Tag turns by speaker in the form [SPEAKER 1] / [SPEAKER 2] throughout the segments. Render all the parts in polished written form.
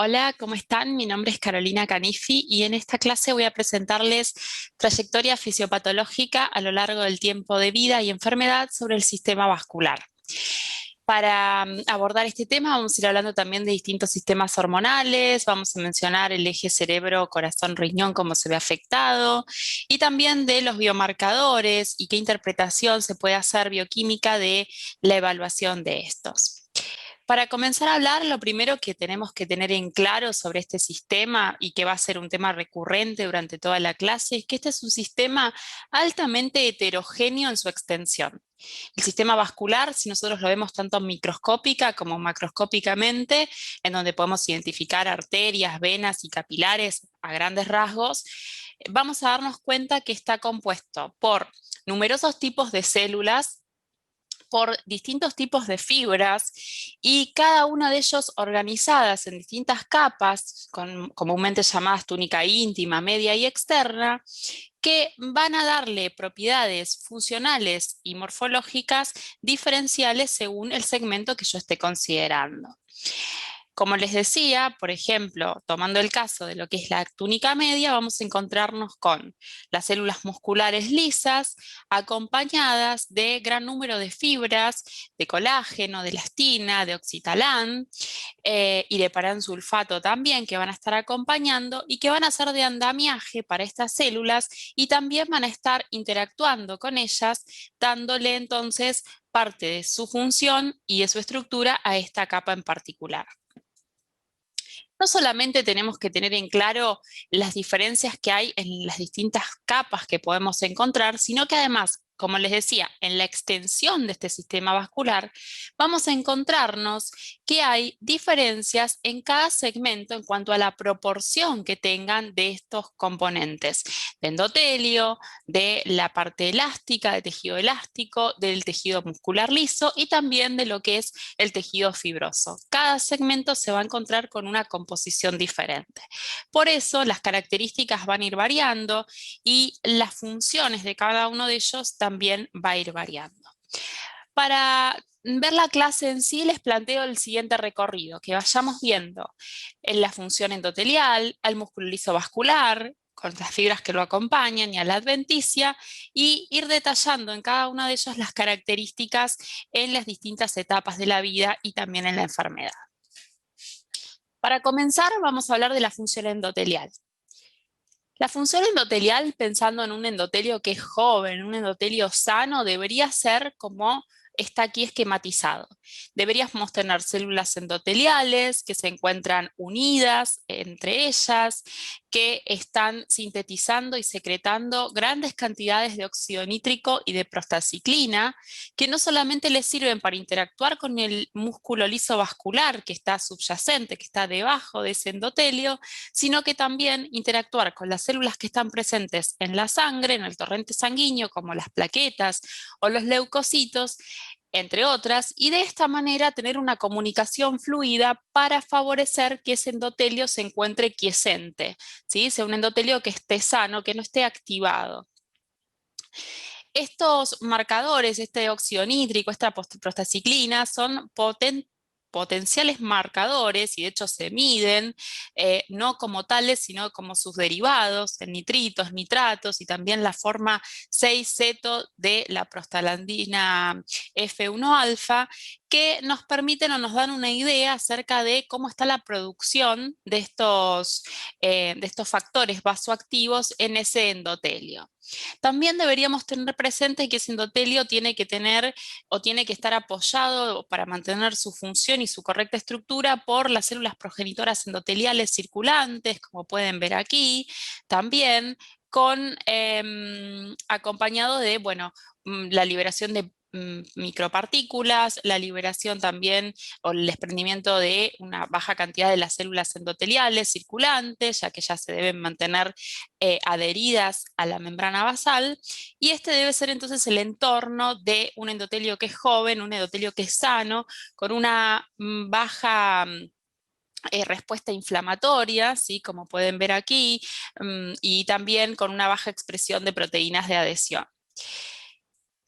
[SPEAKER 1] Hola, ¿cómo están? Mi nombre es Carolina Canifi y en esta clase voy a presentarles trayectoria fisiopatológica a lo largo del tiempo de vida y enfermedad sobre el sistema vascular. Para abordar este tema vamos a ir hablando también de distintos sistemas hormonales, vamos a mencionar el eje cerebro-corazón-riñón, cómo se ve afectado, y también de los biomarcadores y qué interpretación se puede hacer bioquímica de la evaluación de estos. Para comenzar a hablar, lo primero que tenemos que tener en claro sobre este sistema y que va a ser un tema recurrente durante toda la clase es que este es un sistema altamente heterogéneo en su extensión. El sistema vascular, si nosotros lo vemos tanto microscópica como macroscópicamente, en donde podemos identificar arterias, venas y capilares a grandes rasgos, vamos a darnos cuenta que está compuesto por numerosos tipos de células, por distintos tipos de fibras y cada una de ellos organizadas en distintas capas, comúnmente llamadas túnica íntima, media y externa, que van a darle propiedades funcionales y morfológicas diferenciales según el segmento que yo esté considerando. Como les decía, por ejemplo, tomando el caso de lo que es la túnica media, vamos a encontrarnos con las células musculares lisas, acompañadas de gran número de fibras, de colágeno, de elastina, de oxitalán y de paransulfato también, que van a estar acompañando y que van a ser de andamiaje para estas células y también van a estar interactuando con ellas, dándole entonces parte de su función y de su estructura a esta capa en particular. No solamente tenemos que tener en claro las diferencias que hay en las distintas capas que podemos encontrar, sino que además, como les decía, en la extensión de este sistema vascular, vamos a encontrarnos que hay diferencias en cada segmento en cuanto a la proporción que tengan de estos componentes, de endotelio, de la parte elástica, de tejido elástico, del tejido muscular liso y también de lo que es el tejido fibroso. Cada segmento se va a encontrar con una composición diferente. Por eso las características van a ir variando y las funciones de cada uno de ellos también va a ir variando. Para ver la clase en sí, les planteo el siguiente recorrido, que vayamos viendo en la función endotelial, al músculo liso vascular, con las fibras que lo acompañan y a la adventicia, y ir detallando en cada una de ellas las características en las distintas etapas de la vida y también en la enfermedad. Para comenzar, vamos a hablar de la función endotelial. La función endotelial, pensando en un endotelio que es joven, un endotelio sano, debería ser como está aquí esquematizado. Deberíamos tener células endoteliales que se encuentran unidas entre ellas, que están sintetizando y secretando grandes cantidades de óxido nítrico y de prostaciclina, que no solamente les sirven para interactuar con el músculo liso vascular que está subyacente, que está debajo de ese endotelio, sino que también interactuar con las células que están presentes en la sangre, en el torrente sanguíneo, como las plaquetas o los leucocitos, entre otras, y de esta manera tener una comunicación fluida para favorecer que ese endotelio se encuentre quiescente, ¿sí? Sea un endotelio que esté sano, que no esté activado. Estos marcadores, este óxido nítrico, esta prostaciclina, son potenciales marcadores y de hecho se miden, no como tales, sino como sus derivados, en nitritos, nitratos y también la forma 6-ceto de la prostaglandina F1-alfa, que nos permiten o nos dan una idea acerca de cómo está la producción de estos factores vasoactivos en ese endotelio. También deberíamos tener presente que ese endotelio tiene que tener o tiene que estar apoyado para mantener su función y su correcta estructura por las células progenitoras endoteliales circulantes, como pueden ver aquí, también con acompañado de, bueno, la liberación de micropartículas, la liberación también o el desprendimiento de una baja cantidad de las células endoteliales circulantes, ya que ya se deben mantener adheridas a la membrana basal, y este debe ser entonces el entorno de un endotelio que es joven, un endotelio que es sano, con una baja respuesta inflamatoria, ¿sí? Como pueden ver aquí, y también con una baja expresión de proteínas de adhesión.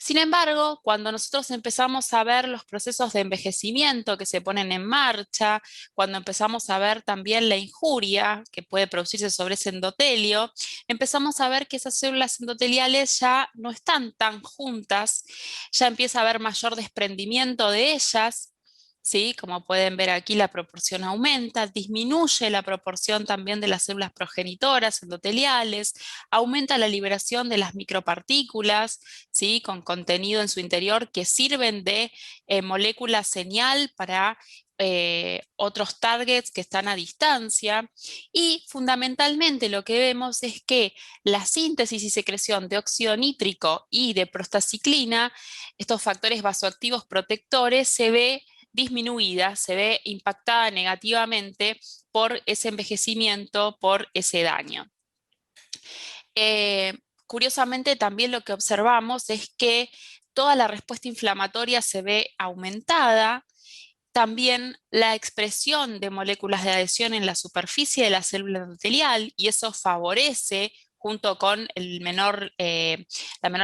[SPEAKER 1] Sin embargo, cuando nosotros empezamos a ver los procesos de envejecimiento que se ponen en marcha, cuando empezamos a ver también la injuria que puede producirse sobre ese endotelio, empezamos a ver que esas células endoteliales ya no están tan juntas, ya empieza a haber mayor desprendimiento de ellas. ¿Sí? Como pueden ver aquí, la proporción aumenta, disminuye la proporción también de las células progenitoras endoteliales, aumenta la liberación de las micropartículas, ¿sí? Con contenido en su interior que sirven de molécula señal para otros targets que están a distancia. Y fundamentalmente lo que vemos es que la síntesis y secreción de óxido nítrico y de prostaciclina, estos factores vasoactivos protectores, se ve disminuida, se ve impactada negativamente por ese envejecimiento, por ese daño. Eh, Curiosamente, también lo que observamos es que toda la respuesta inflamatoria se ve aumentada. También la expresión de moléculas de adhesión en la superficie de la célula endotelial, y eso favorece, junto con la menor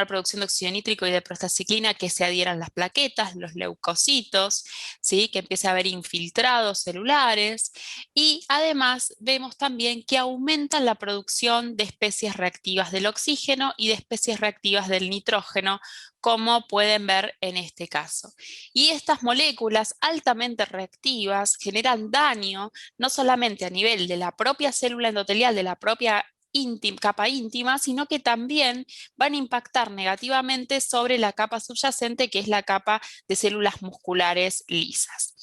[SPEAKER 1] producción de óxido nítrico y de prostaciclina, que se adhieran las plaquetas, los leucocitos, ¿sí? Que empiece a haber infiltrados celulares. Y además vemos también que aumentan la producción de especies reactivas del oxígeno y de especies reactivas del nitrógeno, como pueden ver en este caso. Y estas moléculas altamente reactivas generan daño no solamente a nivel de la propia célula endotelial, de la propia capa íntima, sino que también van a impactar negativamente sobre la capa subyacente, que es la capa de células musculares lisas.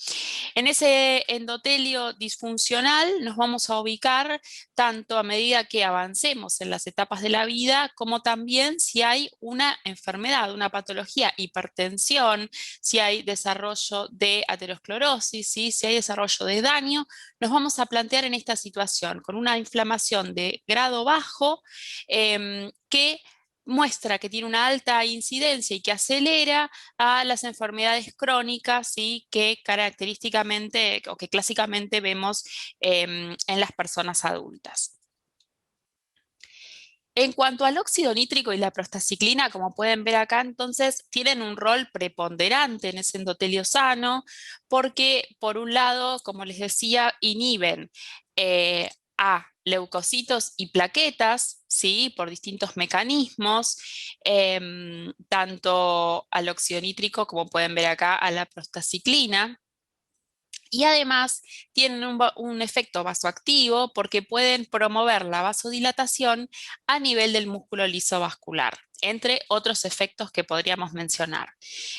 [SPEAKER 1] En ese endotelio disfuncional nos vamos a ubicar tanto a medida que avancemos en las etapas de la vida, como también si hay una enfermedad, una patología, hipertensión, si hay desarrollo de aterosclerosis, ¿sí? Si hay desarrollo de daño, nos vamos a plantear en esta situación con una inflamación de grado bajo que muestra que tiene una alta incidencia y que acelera a las enfermedades crónicas, ¿sí? Que característicamente o que clásicamente vemos en las personas adultas. En cuanto al óxido nítrico y la prostaciclina, como pueden ver acá, entonces tienen un rol preponderante en ese endotelio sano, porque por un lado, como les decía, inhiben a leucocitos y plaquetas, ¿sí? Por distintos mecanismos, tanto al óxido nítrico, como pueden ver acá, a la prostaciclina. Y además tienen un efecto vasoactivo porque pueden promover la vasodilatación a nivel del músculo liso vascular, entre otros efectos que podríamos mencionar.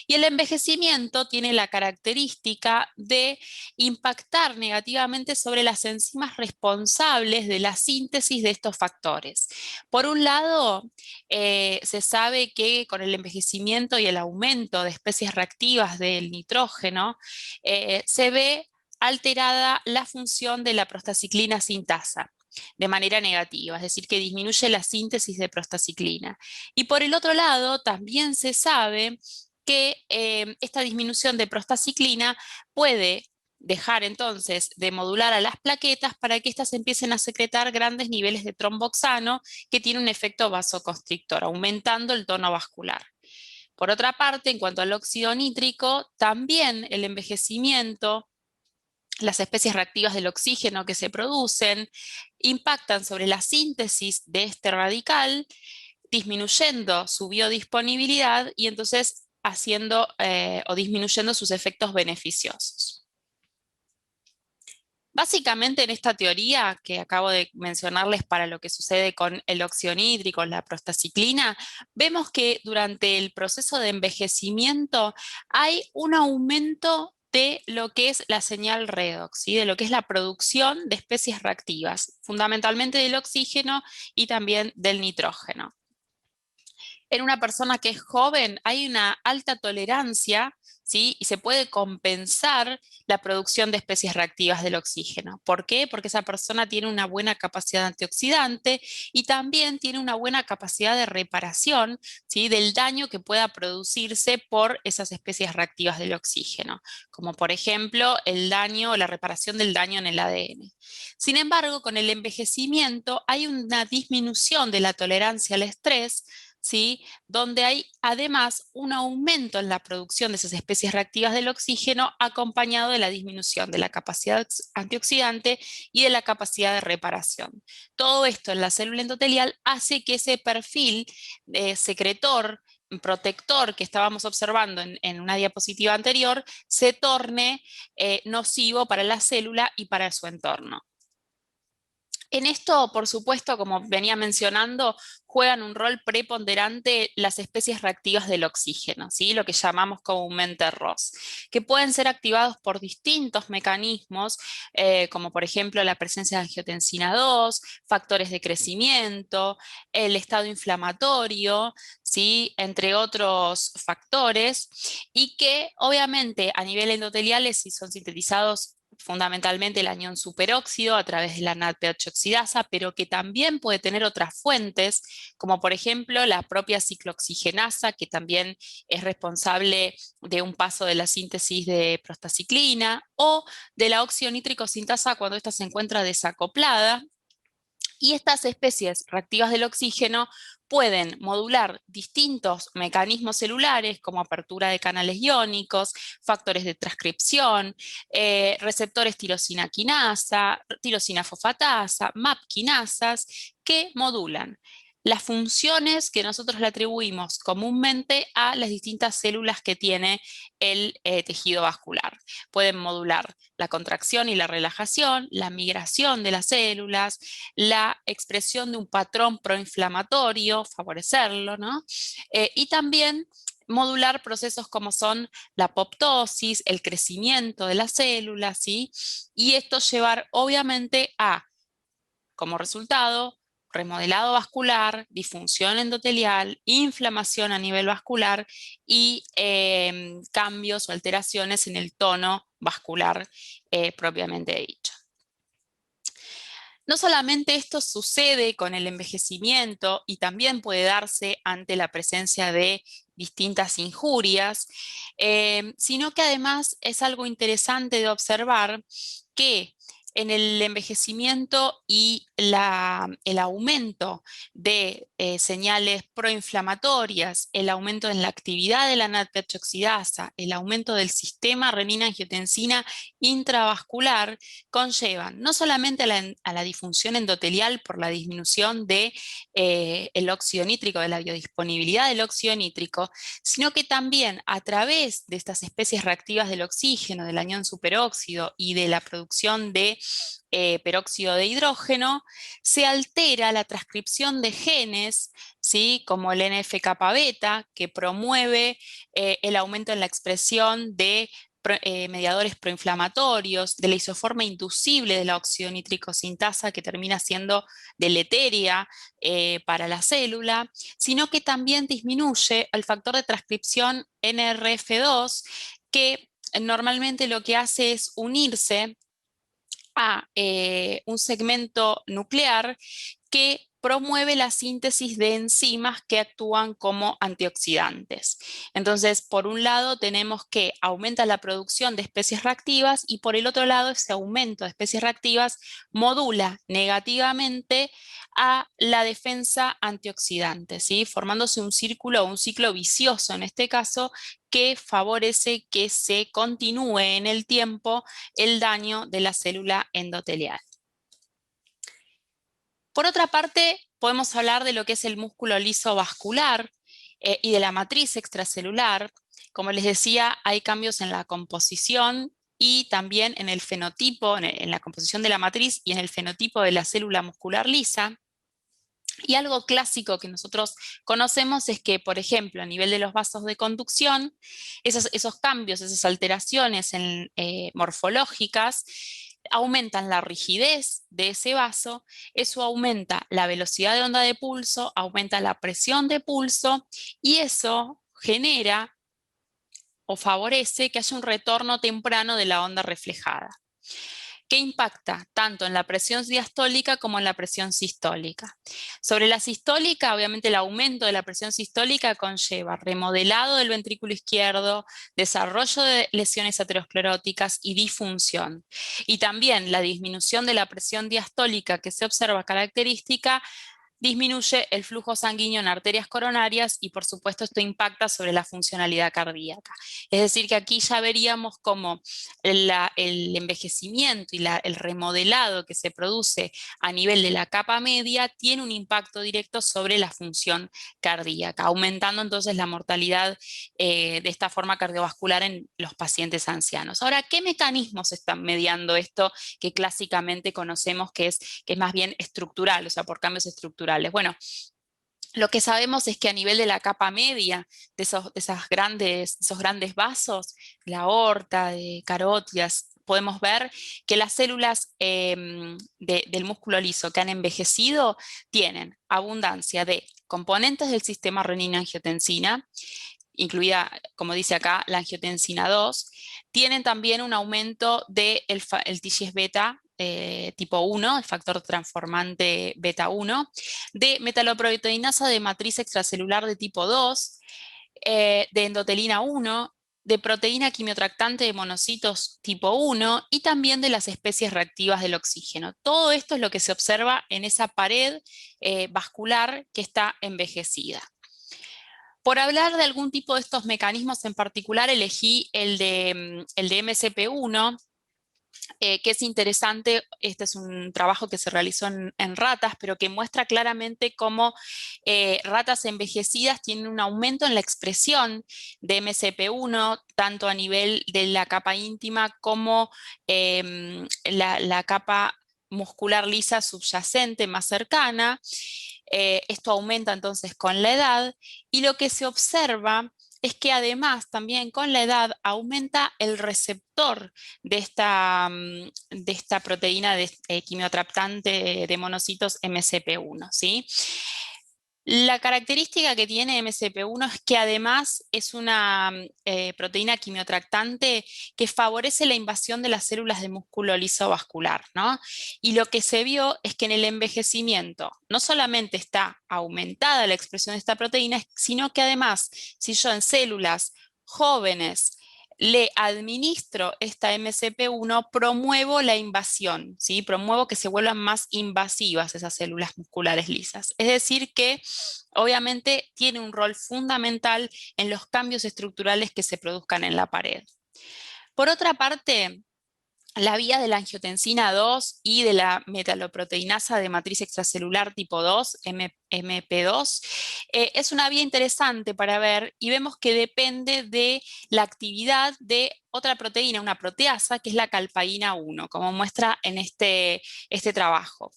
[SPEAKER 1] Y el envejecimiento tiene la característica de impactar negativamente sobre las enzimas responsables de la síntesis de estos factores. Por un lado, se sabe que con el envejecimiento y el aumento de especies reactivas del nitrógeno, se ve alterada la función de la prostaciclina sintasa de manera negativa, es decir, que disminuye la síntesis de prostaciclina. Y por el otro lado, también se sabe que esta disminución de prostaciclina puede dejar entonces de modular a las plaquetas para que éstas empiecen a secretar grandes niveles de tromboxano, que tiene un efecto vasoconstrictor, aumentando el tono vascular. Por otra parte, en cuanto al óxido nítrico, también el envejecimiento, las especies reactivas del oxígeno que se producen, impactan sobre la síntesis de este radical, disminuyendo su biodisponibilidad y entonces haciendo o disminuyendo sus efectos beneficiosos. Básicamente en esta teoría que acabo de mencionarles para lo que sucede con el óxido nítrico, la prostaciclina, vemos que durante el proceso de envejecimiento hay un aumento de lo que es la señal redox, ¿sí? De lo que es la producción de especies reactivas, fundamentalmente del oxígeno y también del nitrógeno. En una persona que es joven hay una alta tolerancia, ¿sí? Y se puede compensar la producción de especies reactivas del oxígeno. ¿Por qué? Porque esa persona tiene una buena capacidad antioxidante y también tiene una buena capacidad de reparación, ¿sí? Del daño que pueda producirse por esas especies reactivas del oxígeno, como por ejemplo el daño o la reparación del daño en el ADN. Sin embargo, con el envejecimiento hay una disminución de la tolerancia al estrés, ¿sí? Donde hay además un aumento en la producción de esas especies reactivas del oxígeno acompañado de la disminución de la capacidad antioxidante y de la capacidad de reparación. Todo esto en la célula endotelial hace que ese perfil secretor, protector que estábamos observando en una diapositiva anterior, se torne nocivo para la célula y para su entorno. En esto, por supuesto, como venía mencionando, juegan un rol preponderante las especies reactivas del oxígeno, ¿sí? Lo que llamamos comúnmente ROS, que pueden ser activados por distintos mecanismos, como por ejemplo la presencia de angiotensina 2, factores de crecimiento, el estado inflamatorio, ¿sí? Entre otros factores, y que obviamente a nivel endotelial, si son sintetizados fundamentalmente el anión superóxido a través de la NADPH oxidasa, pero que también puede tener otras fuentes, como por ejemplo la propia ciclooxigenasa, que también es responsable de un paso de la síntesis de prostaciclina, o de la óxido-nítrico sintasa cuando ésta se encuentra desacoplada. Y estas especies reactivas del oxígeno pueden modular distintos mecanismos celulares como apertura de canales iónicos, factores de transcripción, receptores tirosina quinasa, tirosina fosfatasa, MAP quinasas, que modulan las funciones que nosotros le atribuimos comúnmente a las distintas células que tiene el tejido vascular. Pueden modular la contracción y la relajación, la migración de las células, la expresión de un patrón proinflamatorio, favorecerlo, ¿no? Y también modular procesos como son la apoptosis, el crecimiento de las células, ¿sí? Y esto llevar obviamente a, como resultado, remodelado vascular, disfunción endotelial, inflamación a nivel vascular y cambios o alteraciones en el tono vascular propiamente dicho. No solamente esto sucede con el envejecimiento y también puede darse ante la presencia de distintas injurias, sino que además es algo interesante de observar que en el envejecimiento y el aumento de señales proinflamatorias, el aumento en la actividad de la NADPH oxidasa, el aumento del sistema renina-angiotensina intravascular, conllevan no solamente a la disfunción endotelial por la disminución de el óxido nítrico, de la biodisponibilidad del óxido nítrico, sino que también a través de estas especies reactivas del oxígeno, del anión superóxido y de la producción de peróxido de hidrógeno, se altera la transcripción de genes, ¿sí? Como el NF-kappa beta, que promueve el aumento en la expresión de mediadores proinflamatorios, de la isoforma inducible de la óxido-nítrico sintasa que termina siendo deleteria para la célula, sino que también disminuye el factor de transcripción NRF2, que normalmente lo que hace es unirse a un segmento nuclear que promueve la síntesis de enzimas que actúan como antioxidantes. Entonces, por un lado tenemos que aumenta la producción de especies reactivas y por el otro lado ese aumento de especies reactivas modula negativamente a la defensa antioxidante, ¿sí? Formándose un círculo o un ciclo vicioso en este caso que favorece que se continúe en el tiempo el daño de la célula endotelial. Por otra parte, podemos hablar de lo que es el músculo liso vascular y de la matriz extracelular. Como les decía, hay cambios en la composición y también en el fenotipo, en la composición de la matriz y en el fenotipo de la célula muscular lisa. Y algo clásico que nosotros conocemos es que, por ejemplo, a nivel de los vasos de conducción, esos cambios, esas alteraciones morfológicas, aumentan la rigidez de ese vaso, eso aumenta la velocidad de onda de pulso, aumenta la presión de pulso y eso genera o favorece que haya un retorno temprano de la onda reflejada, que impacta tanto en la presión diastólica como en la presión sistólica. Sobre la sistólica, obviamente el aumento de la presión sistólica conlleva remodelado del ventrículo izquierdo, desarrollo de lesiones ateroscleróticas y disfunción. Y también la disminución de la presión diastólica que se observa característica disminuye el flujo sanguíneo en arterias coronarias y por supuesto esto impacta sobre la funcionalidad cardíaca. Es decir que aquí ya veríamos cómo el envejecimiento y el remodelado que se produce a nivel de la capa media tiene un impacto directo sobre la función cardíaca, aumentando entonces la mortalidad de esta forma cardiovascular en los pacientes ancianos. Ahora, ¿qué mecanismos están mediando esto que clásicamente conocemos que es más bien estructural, o sea, por cambios estructurales? Bueno, lo que sabemos es que a nivel de la capa media, esos grandes vasos, la aorta, de carótidas, podemos ver que las células del músculo liso que han envejecido tienen abundancia de componentes del sistema renina-angiotensina, incluida, como dice acá, la angiotensina 2, tienen también un aumento del el TGF beta tipo 1, el factor transformante beta 1, de metaloproteinasa de matriz extracelular de tipo 2, de endotelina 1, de proteína quimiotractante de monocitos tipo 1 y también de las especies reactivas del oxígeno. Todo esto es lo que se observa en esa pared vascular que está envejecida. Por hablar de algún tipo de estos mecanismos en particular, elegí el de MCP1, que es interesante. Este es un trabajo que se realizó en ratas, pero que muestra claramente cómo ratas envejecidas tienen un aumento en la expresión de MCP1, tanto a nivel de la capa íntima como la capa muscular lisa subyacente más cercana. Esto aumenta entonces con la edad y lo que se observa es que además también con la edad aumenta el receptor de esta proteína quimiotractante de monocitos MCP1, ¿sí? La característica que tiene MCP1 es que además es una proteína quimiotractante que favorece la invasión de las células de músculo liso vascular, ¿no? Y lo que se vio es que en el envejecimiento no solamente está aumentada la expresión de esta proteína, sino que además, si yo en células jóvenes le administro esta MCP1, promuevo la invasión, ¿sí? Promuevo que se vuelvan más invasivas esas células musculares lisas. Es decir que obviamente tiene un rol fundamental en los cambios estructurales que se produzcan en la pared. Por otra parte, la vía de la angiotensina 2 y de la metaloproteinasa de matriz extracelular tipo 2, MP2, es una vía interesante para ver y vemos que depende de la actividad de otra proteína, una proteasa, que es la calpaína 1, como muestra en este trabajo.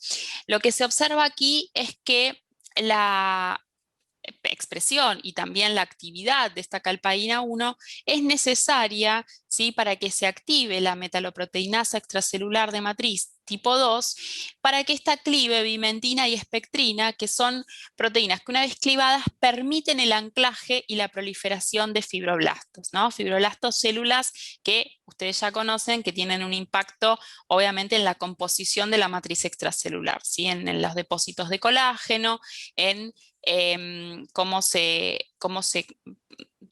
[SPEAKER 1] Lo que se observa aquí es que la expresión y también la actividad de esta calpaína 1 es necesaria, ¿sí?, para que se active la metaloproteinasa extracelular de matriz tipo 2, para que esta clive bimentina y espectrina, que son proteínas que una vez clivadas permiten el anclaje y la proliferación de fibroblastos, ¿no? Fibroblastos, células que ustedes ya conocen, que tienen un impacto obviamente en la composición de la matriz extracelular, ¿sí?, en los depósitos de colágeno, en cómo se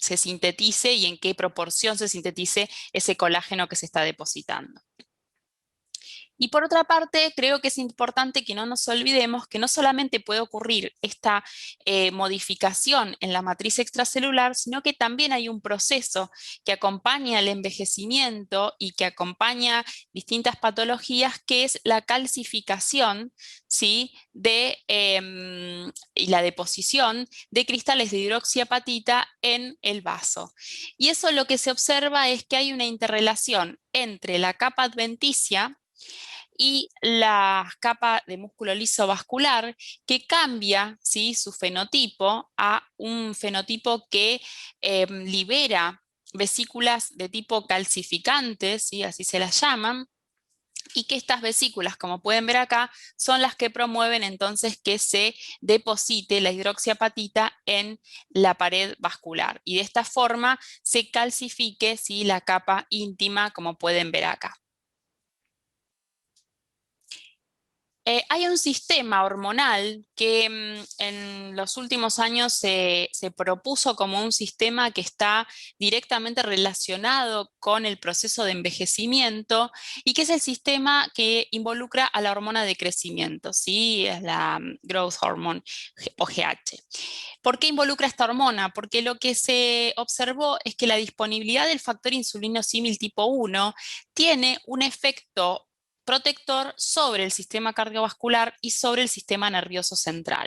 [SPEAKER 1] sintetice y en qué proporción se sintetice ese colágeno que se está depositando. Y por otra parte, creo que es importante que no nos olvidemos que no solamente puede ocurrir esta modificación en la matriz extracelular, sino que también hay un proceso que acompaña el envejecimiento y que acompaña distintas patologías, que es la calcificación, ¿sí?, y la deposición de cristales de hidroxiapatita en el vaso. Y eso lo que se observa es que hay una interrelación entre la capa adventicia y la capa de músculo liso vascular, que cambia, ¿sí?, su fenotipo a un fenotipo que libera vesículas de tipo calcificante, ¿sí?, así se las llaman, y que estas vesículas, como pueden ver acá, son las que promueven entonces que se deposite la hidroxiapatita en la pared vascular y de esta forma se calcifique, ¿sí?, la capa íntima, como pueden ver acá. Hay un sistema hormonal que en los últimos años se propuso como un sistema que está directamente relacionado con el proceso de envejecimiento y que es el sistema que involucra a la hormona de crecimiento, ¿sí? Es la Growth Hormone o GH. ¿Por qué involucra esta hormona? Porque lo que se observó es que la disponibilidad del factor insulino símil tipo 1 tiene un efecto protector sobre el sistema cardiovascular y sobre el sistema nervioso central.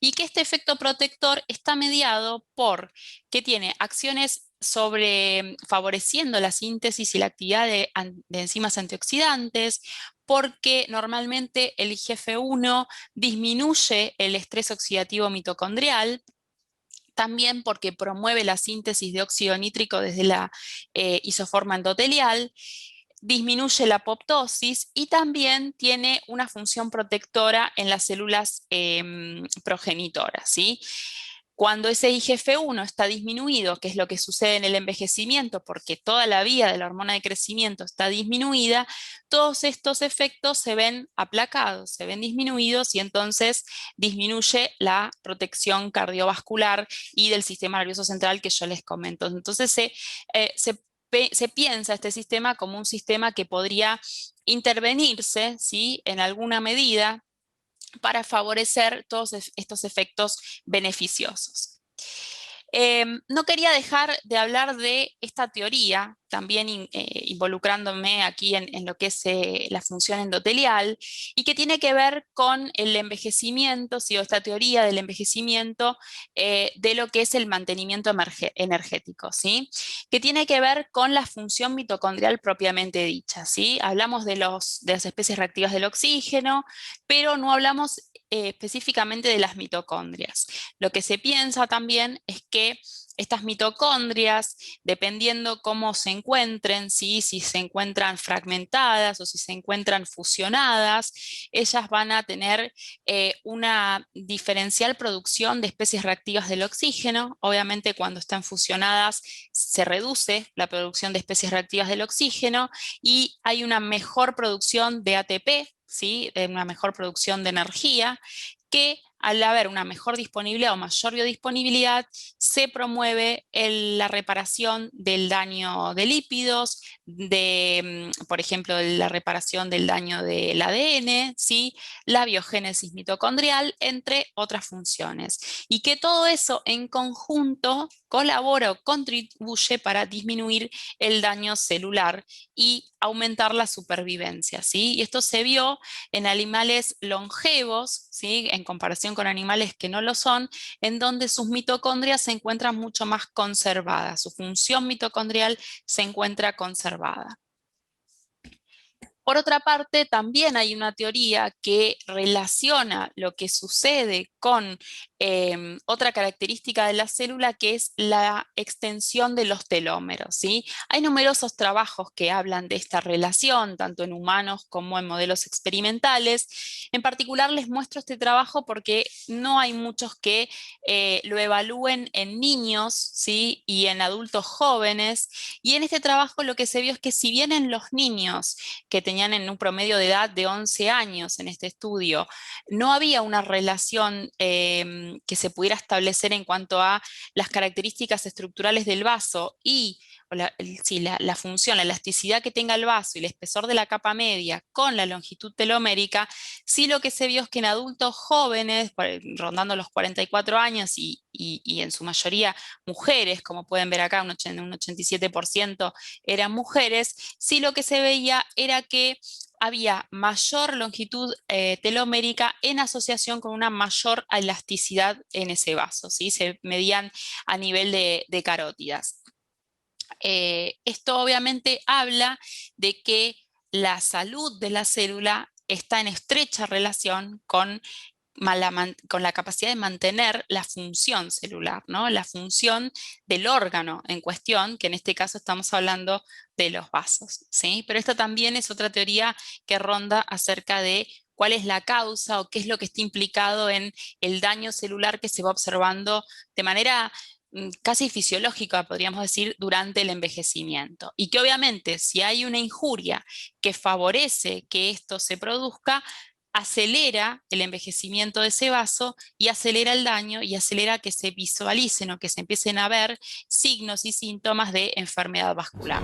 [SPEAKER 1] Y que este efecto protector está mediado por que tiene acciones sobre favoreciendo la síntesis y la actividad de enzimas antioxidantes, porque normalmente el IGF-1 disminuye el estrés oxidativo mitocondrial, también porque promueve la síntesis de óxido nítrico desde la isoforma endotelial, disminuye la apoptosis y también tiene una función protectora en las células progenitoras, ¿sí? Cuando ese IGF-1 está disminuido, que es lo que sucede en el envejecimiento, porque toda la vía de la hormona de crecimiento está disminuida, todos estos efectos se ven aplacados, se ven disminuidos y entonces disminuye la protección cardiovascular y del sistema nervioso central que yo les comento. Entonces se piensa este sistema como un sistema que podría intervenirse, ¿sí?, en alguna medida para favorecer todos estos efectos beneficiosos. No quería dejar de hablar de esta teoría, también involucrándome aquí en lo que es la función endotelial, y que tiene que ver con el envejecimiento, ¿sí?, o esta teoría del envejecimiento de lo que es el mantenimiento energético, ¿sí?, que tiene que ver con la función mitocondrial propiamente dicha, ¿sí? Hablamos de las especies reactivas del oxígeno, pero no hablamos específicamente de las mitocondrias. Lo que se piensa también es que estas mitocondrias, dependiendo cómo se encuentren, ¿sí?, si se encuentran fragmentadas o si se encuentran fusionadas, ellas van a tener una diferencial producción de especies reactivas del oxígeno. Obviamente cuando están fusionadas se reduce la producción de especies reactivas del oxígeno y hay una mejor producción de ATP, ¿sí?, una mejor producción de energía, que al haber una mejor disponibilidad o mayor biodisponibilidad, se promueve la reparación del daño de lípidos, por ejemplo, la reparación del daño del ADN, ¿sí?, la biogénesis mitocondrial, entre otras funciones. Y que todo eso en conjunto colabora o contribuye para disminuir el daño celular y aumentar la supervivencia, ¿sí? Y esto se vio en animales longevos, ¿sí?, en comparación con animales que no lo son, en donde sus mitocondrias se encuentran mucho más conservadas, su función mitocondrial se encuentra conservada. Por otra parte, también hay una teoría que relaciona lo que sucede con otra característica de la célula, que es la extensión de los telómeros, ¿sí? Hay numerosos trabajos que hablan de esta relación, tanto en humanos como en modelos experimentales. En particular les muestro este trabajo porque no hay muchos que lo evalúen en niños, ¿sí?, y en adultos jóvenes. Y en este trabajo lo que se vio es que si bien en los niños que tenían en un promedio de edad de 11 años en este estudio, no había una relación que se pudiera establecer en cuanto a las características estructurales del vaso y la función, la elasticidad que tenga el vaso y el espesor de la capa media con la longitud telomérica, sí lo que se vio es que en adultos jóvenes, rondando los 44 años y en su mayoría mujeres, como pueden ver acá, un 87% eran mujeres, sí lo que se veía era que había mayor longitud telomérica en asociación con una mayor elasticidad en ese vaso, ¿sí? Se medían a nivel de carótidas. Esto obviamente habla de que la salud de la célula está en estrecha relación con la capacidad de mantener la función celular, ¿no?, la función del órgano en cuestión, que en este caso estamos hablando de los vasos, ¿sí? Pero esta también es otra teoría que ronda acerca de cuál es la causa o qué es lo que está implicado en el daño celular que se va observando de manera casi fisiológica, podríamos decir, durante el envejecimiento. Y que obviamente si hay una injuria que favorece que esto se produzca, acelera el envejecimiento de ese vaso y acelera el daño y acelera que se visualicen o que se empiecen a ver signos y síntomas de enfermedad vascular.